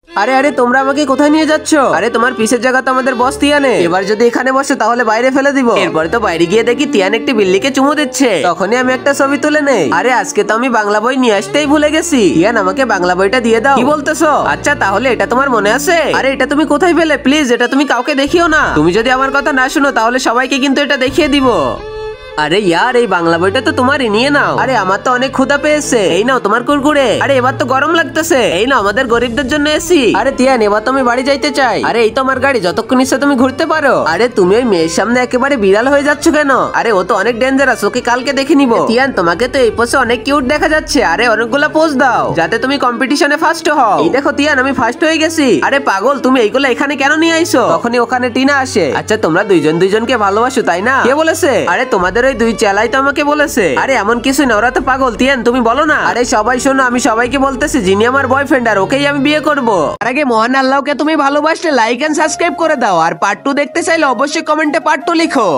আরে আরে তোমরা আমাকে কোথায় নিয়ে যাচ্ছ? আরে তোমার পিসের জায়গা তো আমাদের বস তিয়ানে, এবার যদি এখানে বসে তাহলে বাইরে ফেলে দিব। এরপরে তো বাইরে গিয়ে দেখি তিয়ান একটি বিল্লিকে চুমু দিচ্ছে, তখনই আমি একটা ছবি তুলে নেই। আরে আজকে তো আমি বাংলা বই নিয়ে আসতেই ভুলে গেছি। তিয়ান আমাকে বাংলা বইটা দিয়ে দাও। কি বলতেছো? আচ্ছা তাহলে এটা তোমার মনে আছে? আরে এটা তুমি কোথায় পেলে? প্লিজ এটা তুমি কাউকে দেখিও না। তুমি যদি আমার কথা না শুনো তাহলে সবাইকে কিন্তু এটা দেখিয়ে দিব। আরে ইয়ার এই বাংলা বইটা তো তোমারই, নিয়ে নাও। আরে আমার তো অনেক ক্ষুধা পেয়েছে, এই নাও তোমার কুরকুরে। আরে এবার তো গরম লাগতেছে, এই নাও আমাদের গরিবদের জন্য এসি। আরে তিয়ান এবার তো আমি বাড়ি যাইতে চাই। আরে এই তো আমার গাড়ি, যতক্ষণ ইচ্ছা তুমি ঘুরতে পারো। আরে তুমি ওই মেয়ের সামনে একেবারে বিড়াল হয়ে যাচ্ছ কেন? আরে ও তো অনেক ডেঞ্জারাস, ওকে কালকে দেখে নিব। তিয়ান তোমাকে তো এই পোজে অনেক কিউট দেখা যাচ্ছে। আরে অনেকগুলা পোজ দাও যাতে তুমি কম্পিটিশনে ফার্স্ট হও। এই দেখো তিয়ান আমি ফার্স্ট হয়ে গেছি। আরে পাগল তুমি এইগুলো এখানে কেন নিয়ে আইছো? তখনই ওখানে টিনা আসে। আচ্ছা তোমরা দুইজন দুইজনকে ভালোবাসো তাই না? কে বলেছে? আরে তোমাদের ওই দুই চেলাই তো আমাকে বলেছে। আরে এমন কিছু না, ওরা তো পাগল। তিয়ান তুমি বলো না। আরে সবাই শোনো, আমি সবাইকে বলতেছি যিনি আমার বয়ফ্রেন্ড আর ওকেই আমি বিয়ে করব। আর আগে মহান আল্লাহকে তুমি ভালোবাসলে লাইক এন্ড সাবস্ক্রাইব করে দাও। আর পার্ট 2 দেখতে চাইলে অবশ্যই কমেন্টে পার্ট 2 লিখো।